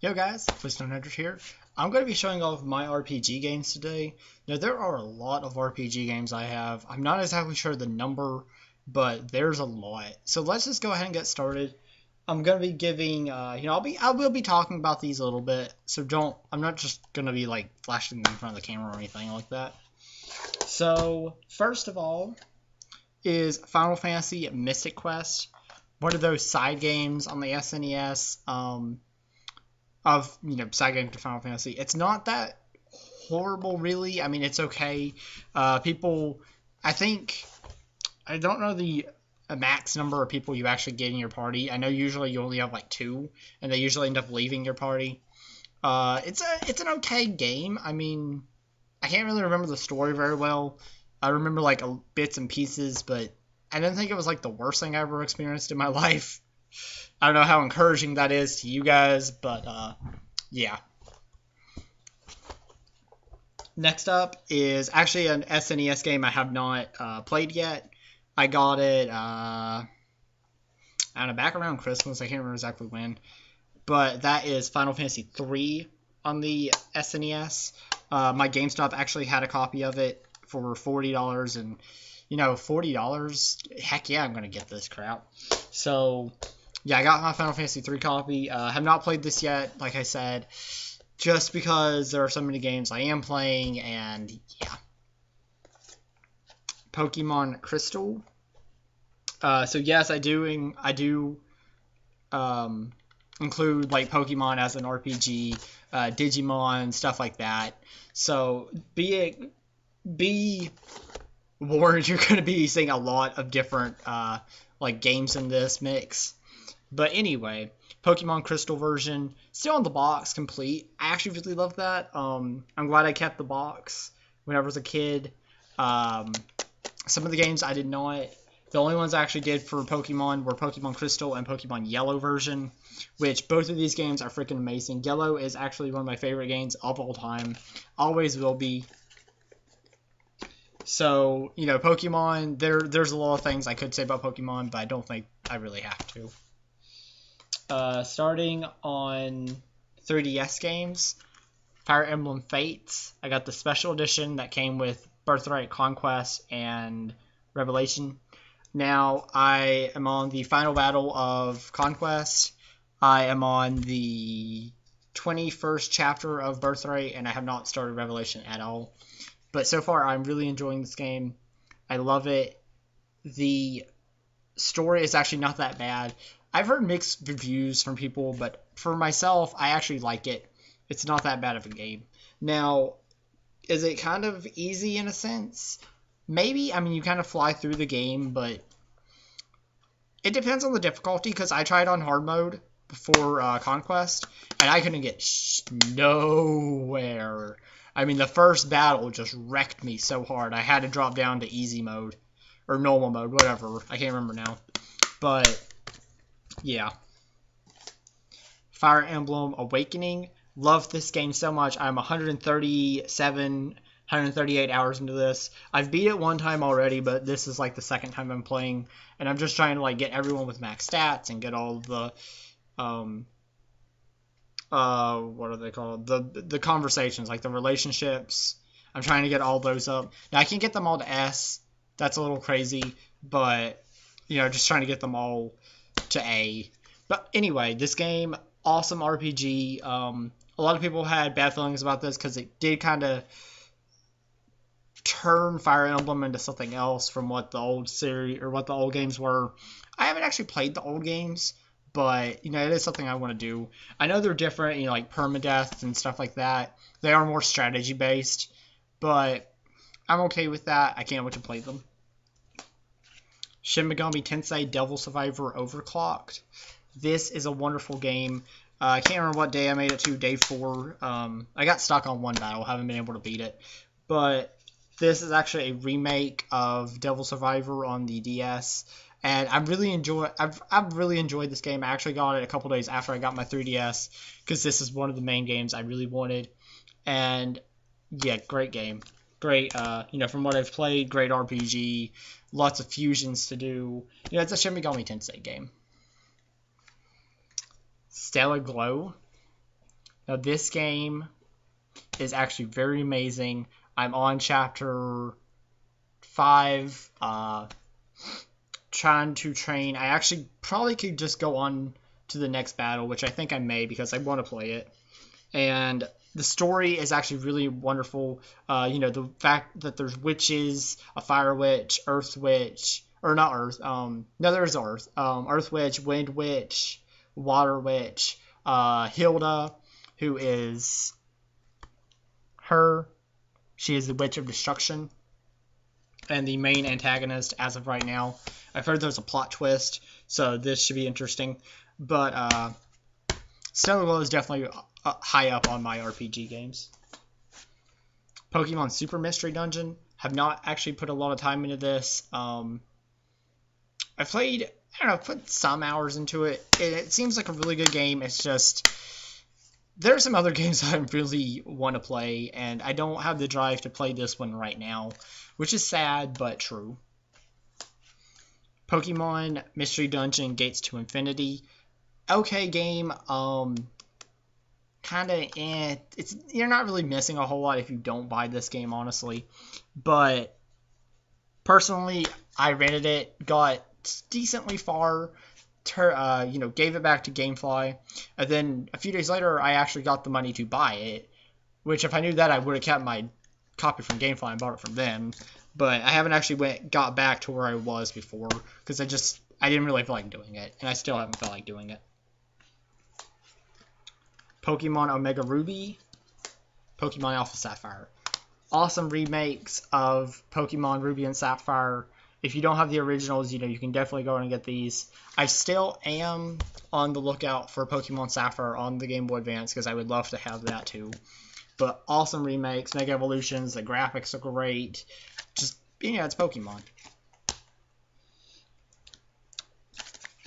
Yo guys, Footstone100 here. I'm going to be showing off my RPG games today. Now there are a lot of RPG games I have. I'm not exactly sure the number, but there's a lot. So let's just go ahead and get started. I'm going to be giving, I will be talking about these a little bit. So I'm not just going to be like flashing them in front of the camera or anything like that. So first of all is Final Fantasy Mystic Quest. One of those side games on the SNES. Side game to Final Fantasy. It's not that horrible, really. I mean, it's okay. I don't know the max number of people you actually get in your party. I know usually you only have like 2, and they usually end up leaving your party. It's an okay game. I mean, I can't really remember the story very well. I remember like bits and pieces, but I didn't think it was like the worst thing I ever experienced in my life. I don't know how encouraging that is to you guys, but yeah. Next up is actually an SNES game I have not played yet. I got it, I don't know, back around Christmas. I can't remember exactly when. But that is Final Fantasy III on the SNES. My GameStop actually had a copy of it for $40, and, $40, heck yeah, I'm going to get this crap. So yeah, I got my Final Fantasy III copy. Have not played this yet, like I said, just because there are so many games I am playing, and yeah. Pokemon Crystal. So yes, I do include like Pokemon as an RPG, Digimon, stuff like that. So be warned, you're going to be seeing a lot of different like games in this mix. But anyway, Pokemon Crystal version, still in the box, complete. I actually really love that. I'm glad I kept the box when I was a kid. Some of the games I did not. The only ones I actually did for Pokemon were Pokemon Crystal and Pokemon Yellow version, which both of these games are freaking amazing. Yellow is actually one of my favorite games of all time. Always will be. So, Pokemon, there's a lot of things I could say about Pokemon, but I don't think I really have to. Starting on 3DS games, Fire Emblem Fates. I got the special edition that came with Birthright, Conquest, and Revelation. Now, I am on the final battle of Conquest. I am on the 21st chapter of Birthright, and I have not started Revelation at all. But so far, I'm really enjoying this game. I love it. The story is actually not that bad. I've heard mixed reviews from people, but for myself, I actually like it. It's not that bad of a game. Now, is it kind of easy in a sense? Maybe. I mean, you kind of fly through the game, but it depends on the difficulty, because I tried on hard mode before Conquest, and I couldn't get nowhere. I mean, the first battle just wrecked me so hard. I had to drop down to easy mode, or normal mode, whatever. I can't remember now. But yeah. Fire Emblem Awakening. Love this game so much. I'm 138 hours into this. I've beat it one time already, but this is like the second time I'm playing, and I'm just trying to like get everyone with max stats and get all the what are they called? The conversations, like the relationships. I'm trying to get all those up. Now I can't get them all to S. That's a little crazy, but just trying to get them all to A. But anyway, this game, awesome RPG. A lot of people had bad feelings about this because it did kind of turn Fire Emblem into something else from what the old series or what the old games were. I haven't actually played the old games, but it is something I want to do. I know they're different, like permadeath and stuff like that. They are more strategy based, but I'm okay with that. I can't wait to play them. Shin Megami Tensei Devil Survivor Overclocked. This is a wonderful game. I can't remember what day I made it to, day 4. I got stuck on one battle, haven't been able to beat it. But this is actually a remake of Devil Survivor on the DS. And I've really enjoyed this game. I actually got it a couple days after I got my 3DS, because this is one of the main games I really wanted. And yeah, great game. Great, from what I've played, great RPG, lots of fusions to do. It's a Shin Megami Tensei game. Stellar Glow. Now, this game is actually very amazing. I'm on chapter 5, trying to train. I actually probably could just go on to the next battle, which I think I may because I want to play it. And the story is actually really wonderful. The fact that there's witches, a fire witch, earth witch, or not earth. No, there's earth. Earth witch, wind witch, water witch, Hilda, who is her. She is the witch of destruction, and the main antagonist as of right now. I've heard there's a plot twist, so this should be interesting. But Snow Glow is definitely high up on my RPG games. Pokemon Super Mystery Dungeon. Have not actually put a lot of time into this. I put some hours into it. It seems like a really good game. It's just, there are some other games I really want to play, and I don't have the drive to play this one right now, which is sad, but true. Pokemon Mystery Dungeon Gates to Infinity. Okay game, you're not really missing a whole lot if you don't buy this game, honestly. But personally, I rented it, got decently far, gave it back to GameFly, and then a few days later, I actually got the money to buy it. Which, if I knew that, I would have kept my copy from GameFly and bought it from them. But I haven't actually got back to where I was before because I didn't really feel like doing it, and I still haven't felt like doing it. Pokemon Omega Ruby, Pokemon Alpha Sapphire. Awesome remakes of Pokemon Ruby and Sapphire. If you don't have the originals, you can definitely go and get these. I still am on the lookout for Pokemon Sapphire on the Game Boy Advance because I would love to have that too. But awesome remakes, Mega Evolutions, the graphics are great. Just, it's Pokemon.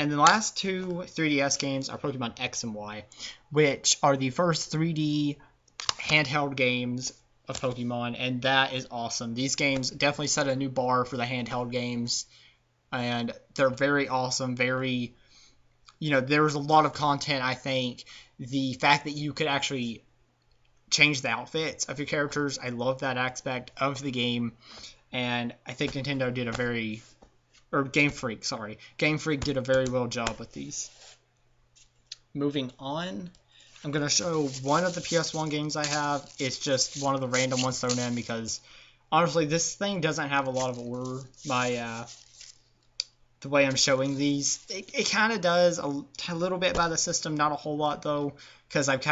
And the last two 3DS games are Pokemon X and Y, which are the first 3D handheld games of Pokemon, and that is awesome. These games definitely set a new bar for the handheld games, and they're very awesome, very, there's a lot of content, I think. The fact that you could actually change the outfits of your characters, I love that aspect of the game, and I think Nintendo did Game Freak did a very well job with these. Moving on, I'm going to show one of the PS1 games I have. It's just one of the random ones thrown in because, honestly, this thing doesn't have a lot of order. The way I'm showing these, it kind of does a little bit by the system, not a whole lot though, because I've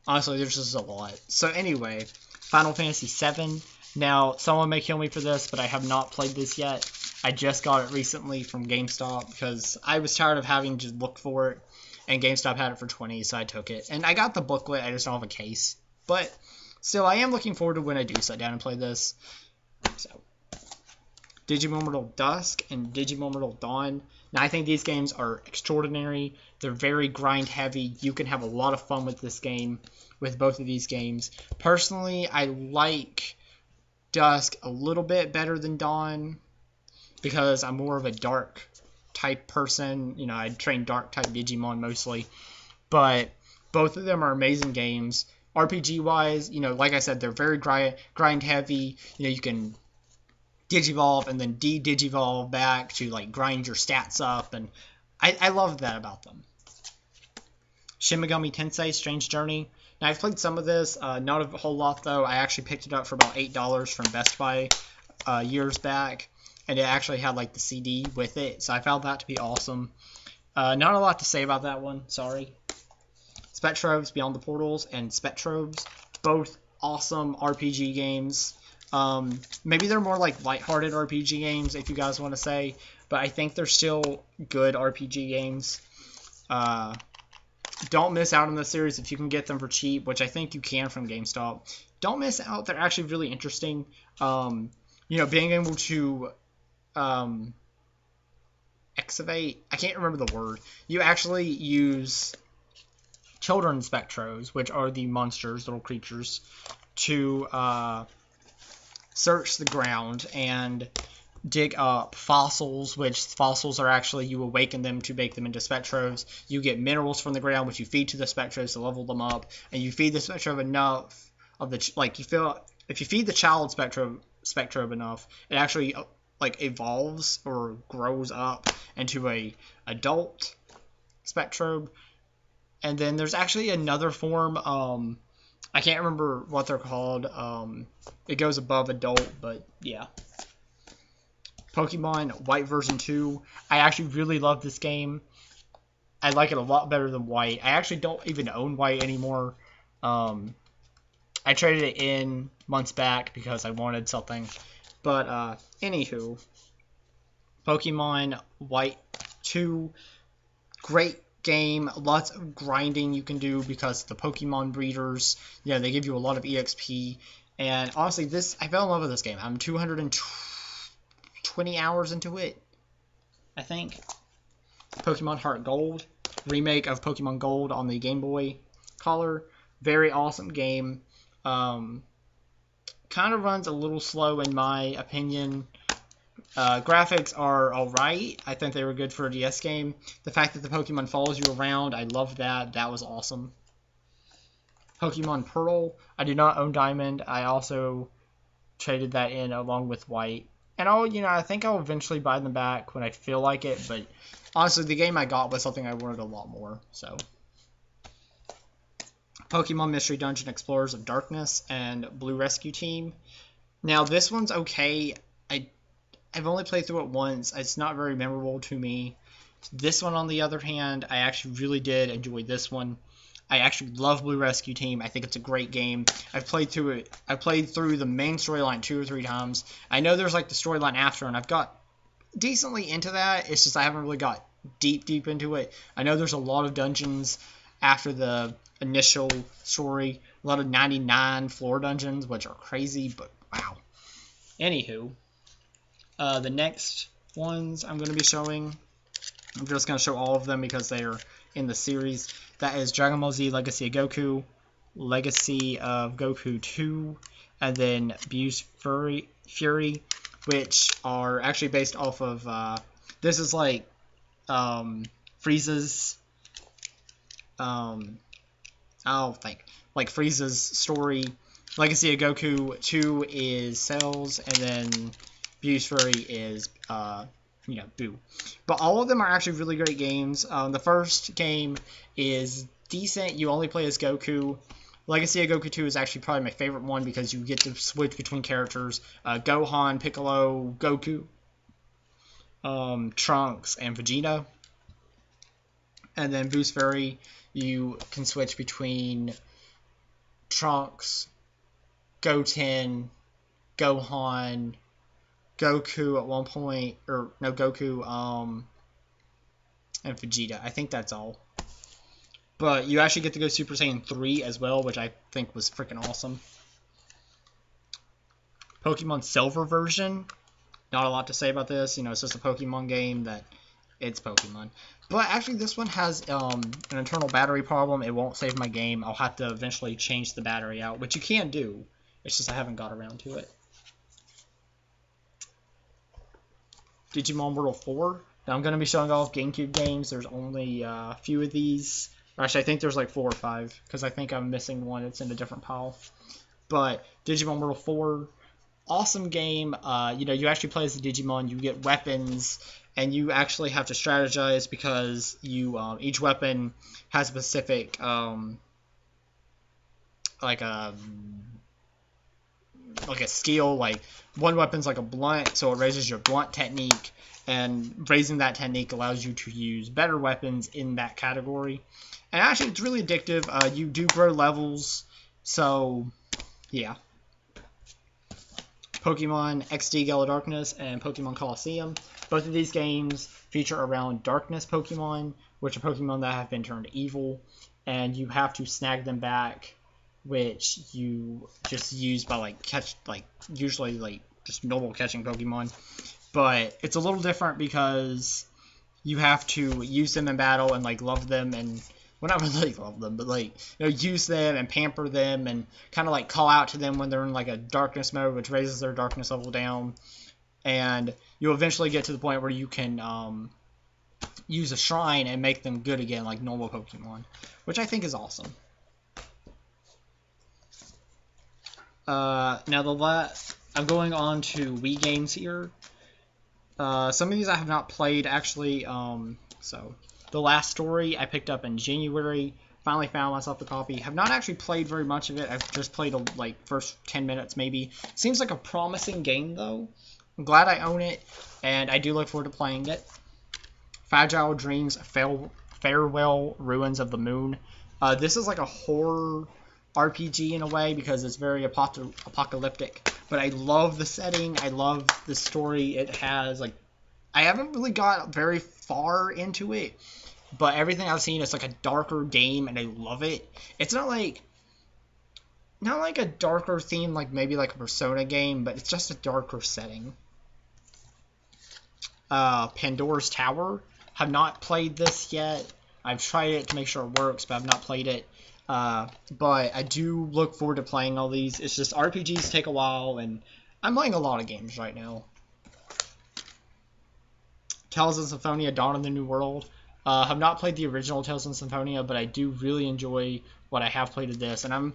honestly, there's just a lot. So anyway, Final Fantasy VII. Now, someone may kill me for this, but I have not played this yet. I just got it recently from GameStop because I was tired of having to look for it, and GameStop had it for $20, so I took it. And I got the booklet, I just don't have a case. But still, I am looking forward to when I do sit down and play this. So, Digimon Immortal Dusk and Digimon Immortal Dawn. Now, I think these games are extraordinary. They're very grind-heavy. You can have a lot of fun with this game, with both of these games. Personally, I like Dusk a little bit better than Dawn because I'm more of a dark type person. I train dark type Digimon mostly. But both of them are amazing games. RPG-wise, like I said, they're very grind-heavy. You can Digivolve and then de-Digivolve back to grind your stats up, and I love that about them. Shin Megami Tensei Strange Journey. Now, I've played some of this, not a whole lot though. I actually picked it up for about $8 from Best Buy years back, and it actually had the CD with it, so I found that to be awesome. Not a lot to say about that one, sorry. Spectrobes Beyond the Portals and Spectrobes, both awesome RPG games. Maybe they're more lighthearted RPG games, if you guys want to say, but I think they're still good RPG games. Don't miss out on the series if you can get them for cheap, which I think you can from GameStop. Don't miss out. They're actually really interesting. Being able to excavate, I can't remember the word. You actually use children's Spectros, which are the monsters, little creatures, to search the ground, and dig up fossils, which fossils are actually, you awaken them to make them into Spectros. You get minerals from the ground, which you feed to the Spectros to level them up, and you feed the Spectro enough of the, like, you feel, if you feed the child Spectro enough, it actually, like, evolves or grows up into a adult Spectro. And then there's actually another form, I can't remember what they're called, it goes above adult, but yeah. Pokemon White version 2. I actually really love this game. I like it a lot better than White. I actually don't even own White anymore. I traded it in months back because I wanted something. But, anywho. Pokemon White 2. Great game. Lots of grinding you can do because the Pokemon breeders, yeah, they give you a lot of EXP. And honestly, I fell in love with this game. I'm 220 hours into it, I think. Pokemon Heart Gold, remake of Pokemon Gold on the Game Boy Color. Very awesome game. Kind of runs a little slow in my opinion. Graphics are alright. I think they were good for a DS game. The fact that the Pokemon follows you around, I love that. That was awesome. Pokemon Pearl. I do not own Diamond. I also traded that in along with White. And I think I'll eventually buy them back when I feel like it. But honestly, the game I got was something I wanted a lot more. So, Pokemon Mystery Dungeon Explorers of Darkness and Blue Rescue Team. Now, this one's okay. I've only played through it once. It's not very memorable to me. This one, on the other hand, I actually really did enjoy this one. I actually love Blue Rescue Team. I think it's a great game. I've played through it. I played through the main storyline 2 or 3 times. I know there's like the storyline after, and I've got decently into that. It's just I haven't really got deep into it. I know there's a lot of dungeons after the initial story. A lot of 99 floor dungeons, which are crazy, but wow. Anywho. The next ones I'm going to be showing, I'm just going to show all of them because they are in the series. That is Dragon Ball Z Legacy of Goku, Legacy of Goku 2, and then Buse Fury, which are actually based off of, this is like Frieza's, Frieza's story. Legacy of Goku 2 is Cells, and then Buse Fury is, Boo. But all of them are actually really great games. The first game is decent. You only play as Goku. Legacy of Goku 2 is actually probably my favorite one because you get to switch between characters. Gohan, Piccolo, Goku, Trunks, and Vegeta. And then Boost Fury, you can switch between Trunks, Goten, Gohan, Goku at one point, Goku, and Vegeta. I think that's all. But you actually get to go Super Saiyan 3 as well, which I think was freaking awesome. Pokemon Silver version. Not a lot to say about this. It's just a Pokemon game that it's Pokemon. But actually, this one has an internal battery problem. It won't save my game. I'll have to eventually change the battery out, which you can do. It's just I haven't got around to it. Digimon World 4. Now I'm going to be showing off GameCube games. There's only a few of these. Actually, I think there's like 4 or 5, because I think I'm missing one. It's in a different pile. But Digimon World 4, awesome game. You actually play as the Digimon. You get weapons, and you actually have to strategize because each weapon has a specific like a skill. Like one weapon's like a blunt, so it raises your blunt technique, and raising that technique allows you to use better weapons in that category. And actually, it's really addictive. You do grow levels, so yeah. Pokemon XD Gala Darkness and Pokemon Colosseum. Both of these games feature around Darkness Pokemon, which are Pokemon that have been turned evil, and you have to snag them back, which you just use by usually just normal catching Pokemon. But it's a little different because you have to use them in battle and love them, and well, not really love them, but use them and pamper them and kind of call out to them when they're in a darkness mode, which raises their darkness level down. And you'll eventually get to the point where you can use a shrine and make them good again like normal Pokemon, which I think is awesome. Now I'm going on to Wii games here. Some of these I have not played actually. So The Last Story I picked up in January. Finally found myself a copy. Have not actually played very much of it. I've just played like first 10 minutes maybe. Seems like a promising game though. I'm glad I own it, and I do look forward to playing it. Fragile Dreams, Farewell Ruins of the Moon. This is like a horror RPG in a way because it's very apocalyptic. But I love the setting. I love the story. It has like, I haven't really got very far into it, but everything I've seen is like a darker game, and I love it. It's not like a darker theme like maybe like a Persona game, but it's just a darker setting. Pandora's Tower. Have not played this yet. I've tried it to make sure it works, but I've not played it. But I do look forward to playing all these. It's just RPGs take a while, and I'm playing a lot of games right now. Tales of Symphonia, Dawn of the New World. Have not played the original Tales of Symphonia, but I do really enjoy what I have played of this. And I'm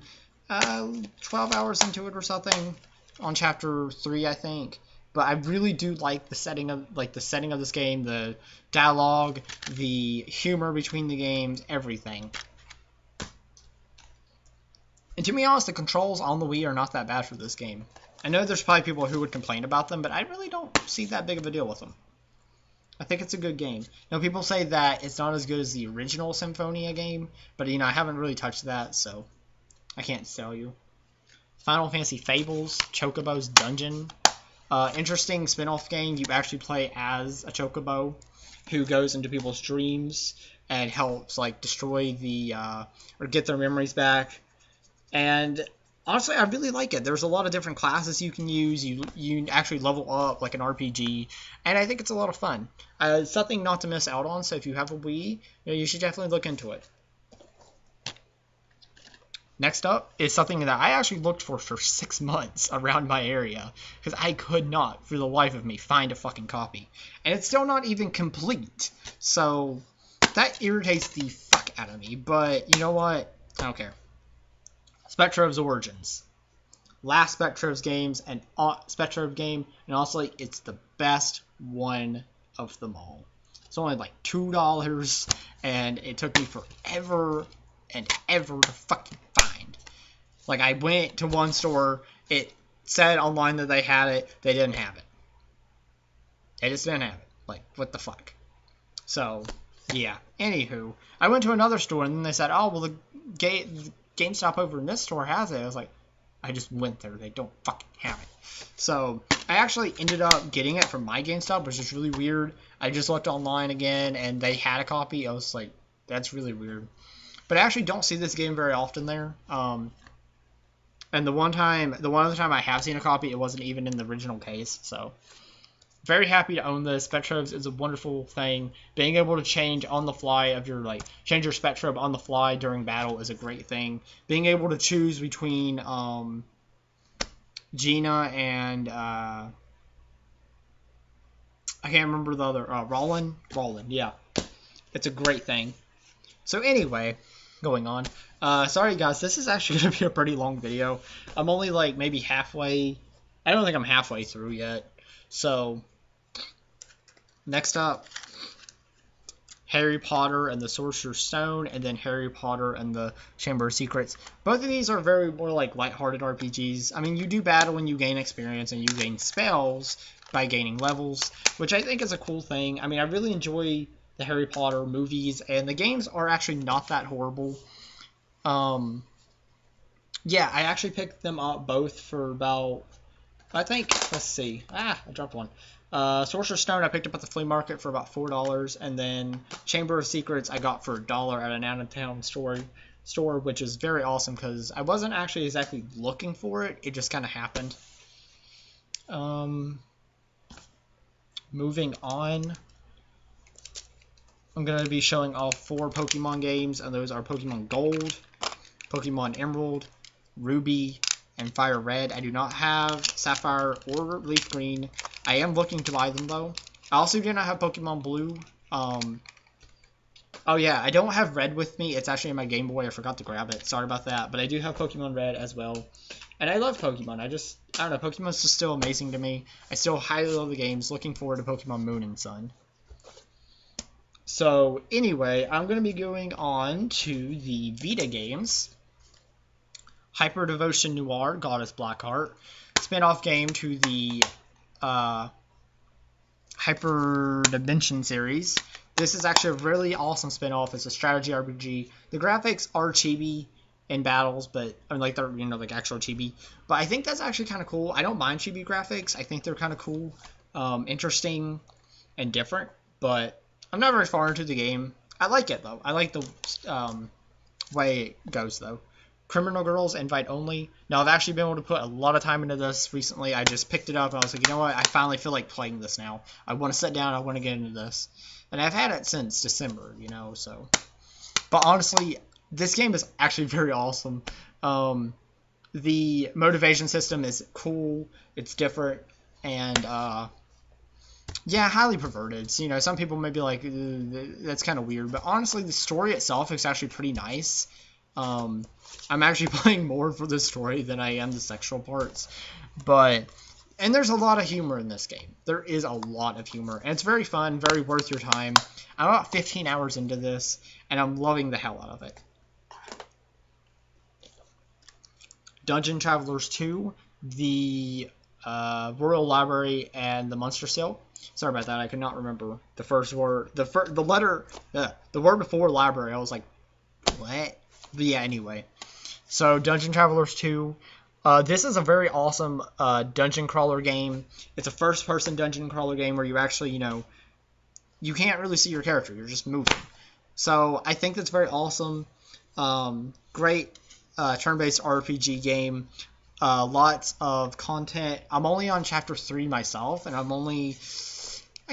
12 hours into it or something, on chapter 3, I think. But I really do like the setting of this game, the dialogue, the humor between the games, everything. And to be honest, the controls on the Wii are not that bad for this game. I know there's probably people who would complain about them, but I really don't see that big of a deal with them. I think it's a good game. Now, people say that it's not as good as the original Symphonia game, but, I haven't really touched that, so I can't tell you. Final Fantasy Fables, Chocobo's Dungeon. Interesting spin-off game. You actually play as a Chocobo who goes into people's dreams and helps, like, destroy or get their memories back. And honestly, I really like it. There's a lot of different classes you can use. You actually level up like an RPG, and I think it's a lot of fun. It's something not to miss out on. So if you have a Wii, you should definitely look into it. Next up is something that I actually looked for 6 months around my area because I could not, for the life of me, find a fucking copy, and it's still not even complete. So that irritates the fuck out of me. But you know what? I don't care. Spectro's Origins. Last Spectro's game, and honestly, it's the best one of them all. It's only like $2, and it took me forever and ever to fucking find. Like, I went to one store, it said online that they had it, they didn't have it. They just didn't have it. Like, what the fuck? So, yeah. Anywho, I went to another store, and then they said, oh, well, the GameStop over in this store has it. I was like, I just went there. They don't fucking have it. So I actually ended up getting it from my GameStop, which is really weird. I just looked online again, and they had a copy. I was like, that's really weird. But I actually don't see this game very often there. And the one other time I have seen a copy, it wasn't even in the original case. So very happy to own this. Spectrobes is a wonderful thing. Being able to change on the fly change your Spectrobe on the fly during battle is a great thing. Being able to choose between Gina and I can't remember the other Roland, yeah, it's a great thing. So anyway, going on. Sorry guys, this is actually gonna be a pretty long video. I'm only like maybe halfway. I don't think I'm halfway through yet. So next up, Harry Potter and the Sorcerer's Stone, and then Harry Potter and the Chamber of Secrets. Both of these are very more like lighthearted RPGs. I mean, you do battle when you gain experience, and you gain spells by gaining levels, which I think is a cool thing. I mean, I really enjoy the Harry Potter movies, and the games are actually not that horrible. Yeah, I actually picked them up both for about, I think, let's see. I dropped one. Sorcerer's Stone I picked up at the flea market for about $4, and then Chamber of Secrets I got for $1 at an out-of-town store, which is very awesome because I wasn't actually exactly looking for it. It just kind of happened. Moving on, I'm going to be showing all 4 Pokemon games, and those are Pokemon Gold, Pokemon Emerald, Ruby, and Fire Red. I do not have Sapphire or Leaf Green. I am looking to buy them though. I also do not have Pokemon Blue. Oh yeah, I don't have Red with me. It's actually in my Game Boy. I forgot to grab it. Sorry about that. But I do have Pokemon Red as well. And I love Pokemon. I don't know. Pokemon's just still amazing to me. I still highly love the games. Looking forward to Pokemon Moon and Sun. So anyway, I'm going to be going on to the Vita games. Hyper Devotion Noir, Goddess Blackheart. Spin-off game to the Hyper Dimension series. This is actually a really awesome spin-off. It's a strategy RPG. The graphics are chibi in battles, but I mean, like they're like actual chibi. But I think that's actually kind of cool. I don't mind chibi graphics. I think they're kind of cool, interesting, and different. But I'm not very far into the game. I like it though. I like the way it goes though. Criminal Girls invite only. Now I've actually been able to put a lot of time into this recently. I just picked it up and I was like, you know what? I finally feel like playing this now. I want to sit down. I want to get into this. And I've had it since December, so. But honestly, this game is actually very awesome. The motivation system is cool. It's different. And, yeah, highly perverted. So, some people may be like, that's kind of weird. But honestly, the story itself is actually pretty nice. I'm actually playing more for the story than I am the sexual parts. And there's a lot of humor in this game. There is a lot of humor. And it's very fun, very worth your time. I'm about 15 hours into this, and I'm loving the hell out of it. Dungeon Travelers 2, the Royal Library, and the Monster Sale. Sorry about that. I could not remember the first word. The word before library. I was like, what? But yeah, anyway. So, Dungeon Travelers 2. This is a very awesome dungeon crawler game. It's a first-person dungeon crawler game where you actually, you can't really see your character. You're just moving. So, I think that's very awesome. Great turn-based RPG game. Lots of content. I'm only on Chapter 3 myself, and I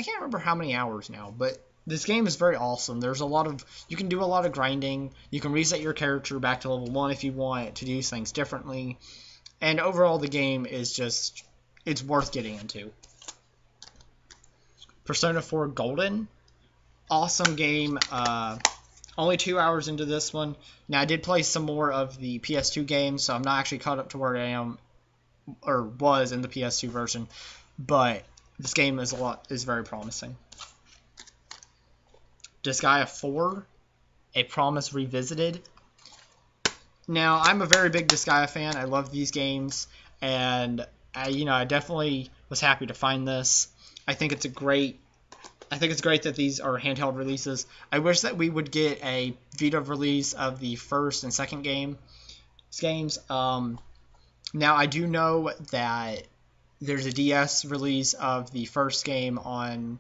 can't remember how many hours now, but this game is very awesome. You can do a lot of grinding. You can reset your character back to level 1 if you want to do things differently. And overall, the game is it's worth getting into. Persona 4 Golden. Awesome game. Only 2 hours into this one. Now, I did play some more of the PS2 games, so I'm not actually caught up to where I am, or was in the PS2 version. But this game is very promising. Disgaea 4, A Promise Revisited. Now, I'm a very big Disgaea fan. I love these games, and I definitely was happy to find this. I think it's great that these are handheld releases. I wish that we would get a Vita release of the first and second games. Now, I do know that there's a DS release of the first game of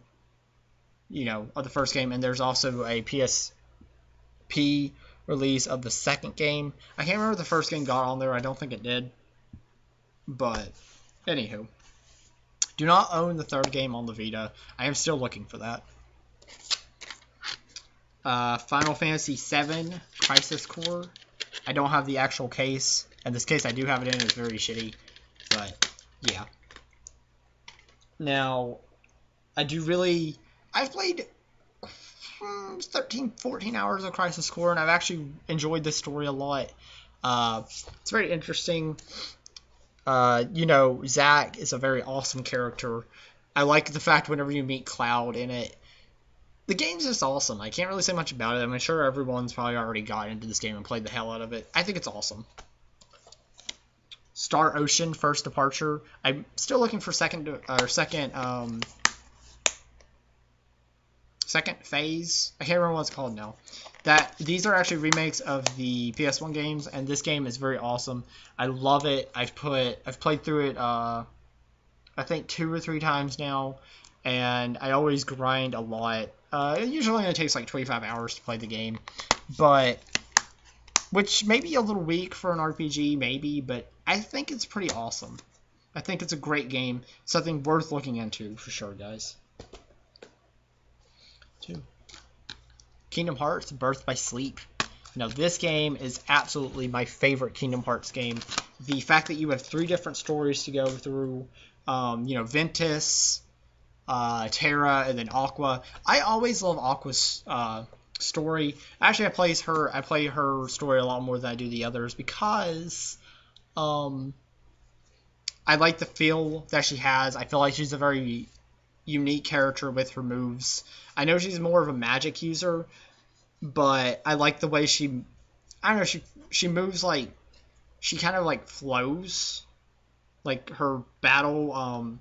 the first game, and there's also a PSP release of the second game. I can't remember if the first game got on there. I don't think it did. But, anywho. Do not own the third game on the Vita. I am still looking for that. Final Fantasy VII Crisis Core. I don't have the actual case. And this case I do have it in. It's very shitty. But, yeah. Now, I've played 13, 14 hours of Crisis Core, and I've actually enjoyed this story a lot. It's very interesting. Zack is a very awesome character. I like the fact whenever you meet Cloud in it. The game's just awesome. I can't really say much about it. I'm sure everyone's probably already got into this game and played the hell out of it. I think it's awesome. Star Ocean First Departure. I'm still looking for second phase. I can't remember what it's called now. These are actually remakes of the PS1 games, and this game is very awesome. I love it. I've played through it I think 2 or 3 times now, and I always grind a lot. It usually only takes like 25 hours to play the game, which may be a little weak for an RPG, maybe, but I think it's pretty awesome. I think it's a great game, something worth looking into for sure, guys. 2. Kingdom Hearts Birth by Sleep. Now, this game is absolutely my favorite Kingdom Hearts game. the fact that you have 3 different stories to go through, Ventus, Terra, and then Aqua. I always love Aqua's story. Actually, I play her story a lot more than I do the others because I like the feel that she has. I feel like she's a very unique character with her moves. I know she's more of a magic user, but I like the way I don't know, she moves like, she kind of like flows. Like her battle,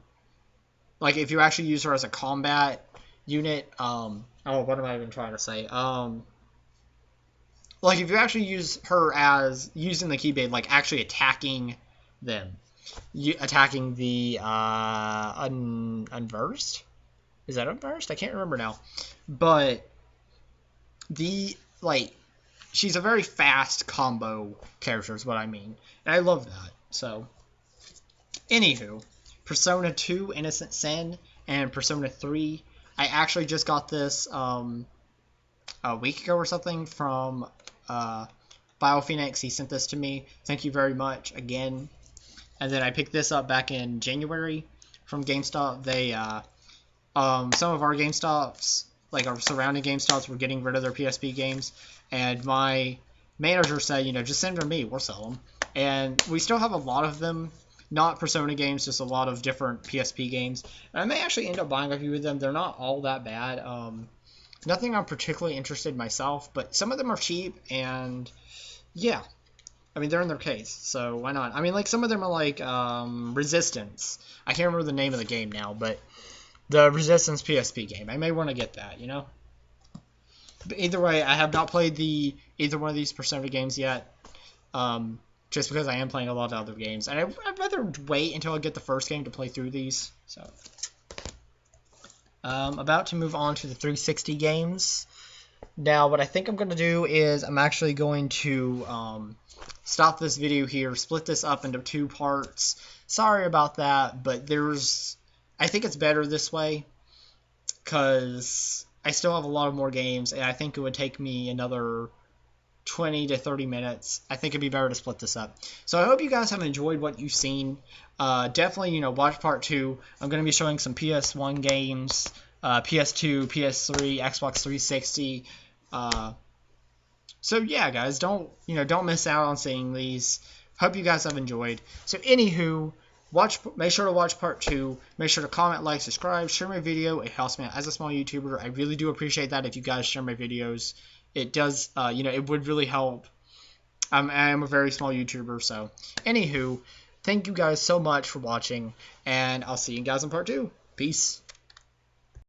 like if you actually use her as a combat unit, what am I even trying to say? Like if you actually use her as using the Keyblade, like actually attacking them, attacking the unversed. Is that unversed? I can't remember now. But the like, she's a very fast combo character, is what I mean, and I love that. So, anywho, Persona 2 Innocent Sin and Persona 3. I actually just got this a week ago or something from BioPhoenix. He sent this to me. Thank you very much again. And then I picked this up back in January from GameStop. They some of our GameStops, like our surrounding GameStops, were getting rid of their PSP games, and my manager said, just send them to me, we'll sell them. And we still have a lot of them, not Persona games, just a lot of different PSP games. And I may actually end up buying a few of them. They're not all that bad. Nothing I'm particularly interested in myself, but some of them are cheap, and yeah. I mean, they're in their case, so why not? I mean, like, some of them are like Resistance. I can't remember the name of the game now, but the Resistance PSP game. I may want to get that, But either way, I have not played either one of these Persona games yet, just because I am playing a lot of other games. And I'd rather wait until I get the first game to play through these. So, about to move on to the 360 games. Now, what I think I'm going to do is I'm actually going to stop this video here, split this up into 2 parts. Sorry about that, but I think it's better this way because I still have a lot of more games, and I think it would take me another 20 to 30 minutes. I think it'd be better to split this up. So I hope you guys have enjoyed what you've seen. Definitely, watch part 2. I'm going to be showing some PS1 games, PS2, PS3, Xbox 360. So yeah, guys, don't miss out on seeing these. Hope you guys have enjoyed. So anywho, make sure to watch part 2. Make sure to comment, like, subscribe, share my video. It helps me out as a small YouTuber. I really do appreciate that if you guys share my videos. It does, it would really help. I am a very small YouTuber, so anywho, thank you guys so much for watching, and I'll see you guys in part 2. Peace.